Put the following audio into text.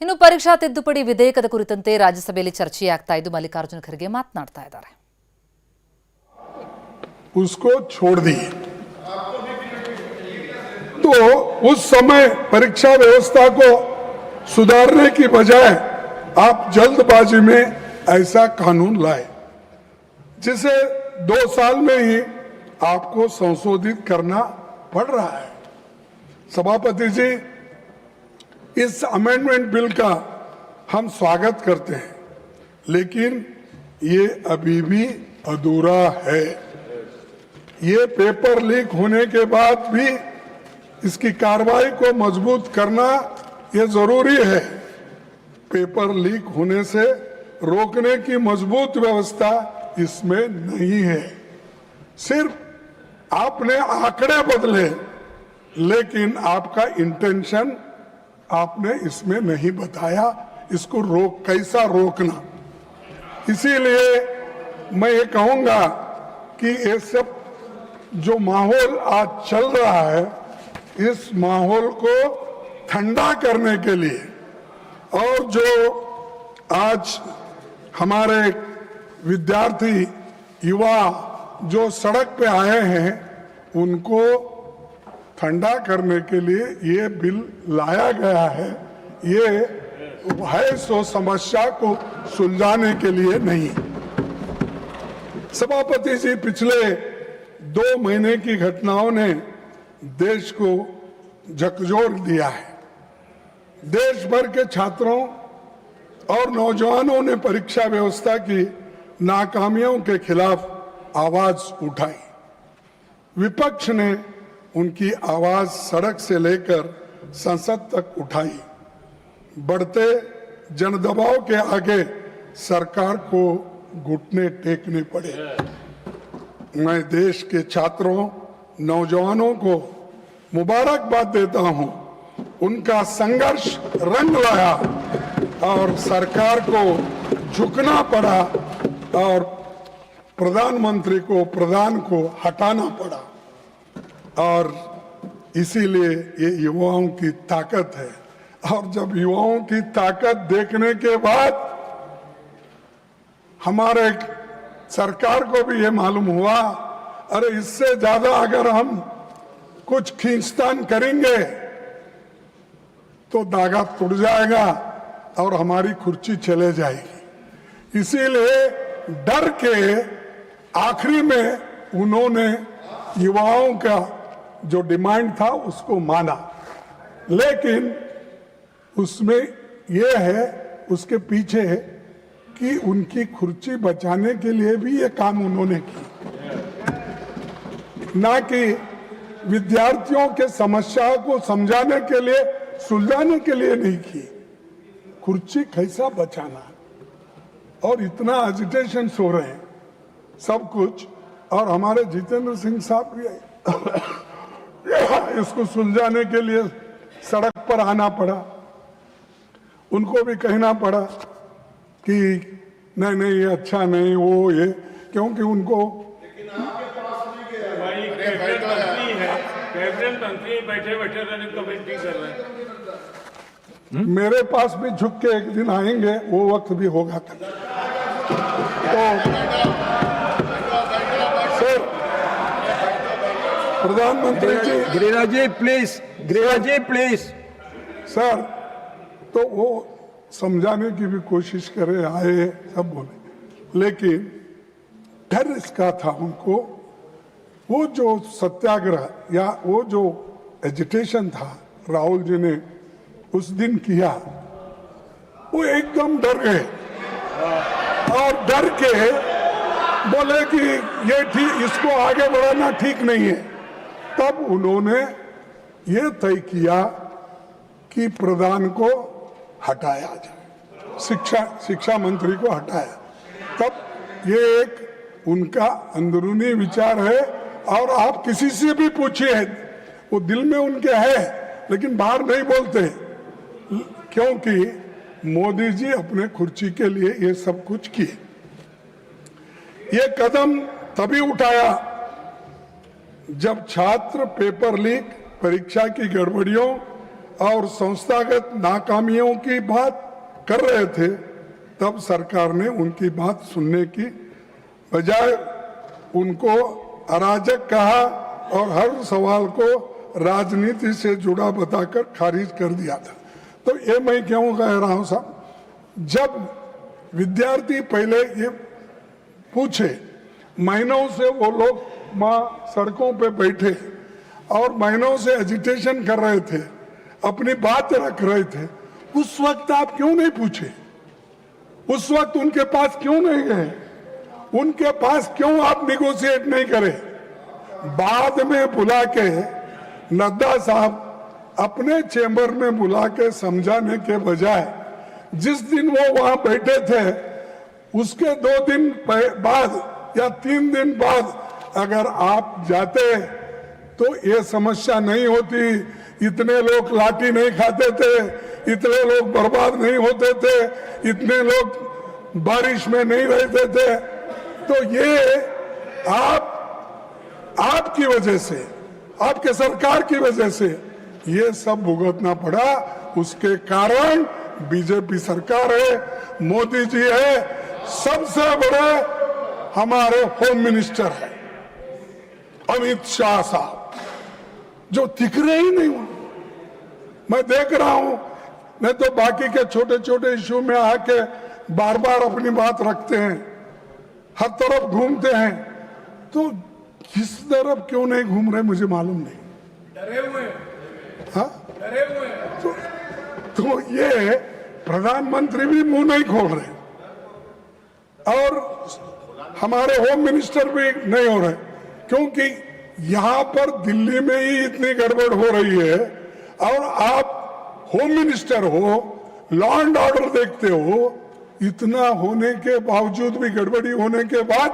ಇನ್ನು ಪರೀಕ್ಷಾ ತಿದ್ದುಪಡಿ ವಿಧೇಯಕದ ಕುರಿತಂತೆ ರಾಜ್ಯಸಭೆಯಲ್ಲಿ ಚರ್ಚೆಯಾಗ್ತಾ ಇದ್ದು ಮಲ್ಲಿಕಾರ್ಜುನ ಖರ್ಗೆ ಮಾತನಾಡ್ತಾ ಇದ್ದಾರೆ. उसको छोड़ दिए तो उस समय परीक्षा व्यवस्था को सुधारने की बजाय आप जल्दबाजी में ऐसा कानून लाए जिसे 2 साल में ही आपको संशोधित करना पड़ रहा है. सभापति जी, इस अमेंडमेंट बिल का हम स्वागत करते हैं, लेकिन ये अभी भी अधूरा है. ये पेपर लीक होने के बाद भी इसकी कार्रवाई को मजबूत करना ये जरूरी है. पेपर लीक होने से रोकने की मजबूत व्यवस्था इसमें नहीं है. सिर्फ आपने आंकड़े बदले, लेकिन आपका इंटेंशन आपने इसमें नहीं बताया. इसको कैसा रोकना. इसीलिए मैं ये कहूंगा कि ये सब जो माहौल आज चल रहा है, इस माहौल को ठंडा करने के लिए और जो आज हमारे विद्यार्थी युवा जो सड़क पे आए हैं, उनको ठंडा करने के लिए ये बिल लाया गया है. ये है सो समस्या को सुलझाने के लिए नहीं. सभापति जी, पिछले 2 महीने की घटनाओं ने देश को झकझोर दिया है. देश भर के छात्रों और नौजवानों ने परीक्षा व्यवस्था की नाकामियों के खिलाफ आवाज उठाई. विपक्ष ने उनकी आवाज सड़क से लेकर संसद तक उठाई. बढ़ते जनदबाव के आगे सरकार को घुटने टेकने पड़े. मैं देश के छात्रों, नौजवानों को मुबारकबाद देता हूं. उनका संघर्ष रंग लाया और सरकार को झुकना पड़ा और प्रधानमंत्री को, प्रधान को हटाना पड़ा. और इसीलिए ये युवाओं की ताकत है. और जब युवाओं की ताकत देखने के बाद हमारे सरकार को भी ये मालूम हुआ, अरे इससे ज्यादा अगर हम कुछ खींचतान करेंगे तो धागा टूट जाएगा और हमारी कुर्सी चले जाएगी. इसीलिए डर के आखिरी में उन्होंने युवाओं का जो डिमांड था उसको माना. लेकिन उसमें यह है, उसके पीछे है कि उनकी कुर्सी बचाने के लिए भी ये काम उन्होंने की, ना कि विद्यार्थियों के समस्या को समझाने के लिए, सुलझाने के लिए नहीं की. कुर्सी कैसा बचाना. और इतना एजिटेशन हो रहे हैं सब कुछ. और हमारे जितेंद्र सिंह साहब भी इसको सुलझाने के लिए सड़क पर आना पड़ा. उनको भी कहना पड़ा कि नहीं नहीं ये अच्छा नहीं, वो ये, क्योंकि उनको बैठे बैठे कमेंट्री कर रहे हैं. मेरे पास भी झुक के एक दिन आएंगे, वो वक्त भी होगा. तो सर, प्रधानमंत्री जी, गिरिराज जी प्लीज सर, तो वो समझाने की भी कोशिश करे, आए सब बोले, लेकिन डर इसका था उनको. वो जो सत्याग्रह या वो जो एजिटेशन था राहुल जी ने उस दिन किया, वो एकदम डर गए और डर के बोले कि ये ठीक, इसको आगे बढ़ाना ठीक नहीं है. तब उन्होंने ये तय किया कि प्रधान को हटाया जाए, शिक्षा मंत्री को हटाया. तब ये एक उनका अंदरूनी विचार है. और आप किसी से भी पूछिए, वो दिल में उनके है, लेकिन बाहर नहीं बोलते, क्योंकि मोदी जी अपने कुर्सी के लिए ये सब कुछ किए. ये कदम तभी उठाया जब छात्र पेपर लीक, परीक्षा की गड़बड़ियों और संस्थागत नाकामियों की बात कर रहे थे, तब सरकार ने उनकी बात सुनने की बजाय उनको अराजक कहा और हर सवाल को राजनीति से जुड़ा बताकर खारिज कर दिया था। तो ये मैं क्यों कह रहा हूं साहब, जब विद्यार्थी पहले ये पूछे, महीनों से वो लोग वहां सड़कों पे बैठे और महीनों से एजिटेशन कर रहे थे, अपनी बात रख रहे थे, उस वक्त आप क्यों नहीं पूछे? उस वक्त उनके पास क्यों नहीं गए? उनके पास क्यों आप निगोशिएट नहीं करे? बाद में बुला के नड्डा साहब अपने चेंबर में बुला के समझाने के बजाय जिस दिन वो वहां बैठे थे उसके 2 दिन बाद या 3 दिन बाद अगर आप जाते तो ये समस्या नहीं होती, इतने लोग लाठी नहीं खाते थे, इतने लोग बर्बाद नहीं होते थे, इतने लोग बारिश में नहीं रहते थे। तो ये आपकी वजह से, आपके सरकार की वजह से ये सब भुगतना पड़ा। उसके कारण बीजेपी सरकार है, मोदी जी है, सबसे बड़े हमारे होम मिनिस्टर है अमित शाह साहब, जो दिख रहे ही नहीं। मैं देख रहा हूं, नहीं तो बाकी के छोटे छोटे इश्यू में आके बार बार अपनी बात रखते हैं, हर तरफ घूमते हैं। तो किस तरफ क्यों नहीं घूम रहे मुझे मालूम नहीं। डरे हुए हाँ, डरे हुए तो ये प्रधानमंत्री भी मुंह नहीं खोल रहे और हमारे होम मिनिस्टर भी नहीं हो रहे, क्योंकि यहां पर दिल्ली में ही इतनी गड़बड़ हो रही है और आप होम मिनिस्टर हो, लॉ एंड ऑर्डर देखते हो, इतना होने के बावजूद भी, गड़बड़ी होने के बाद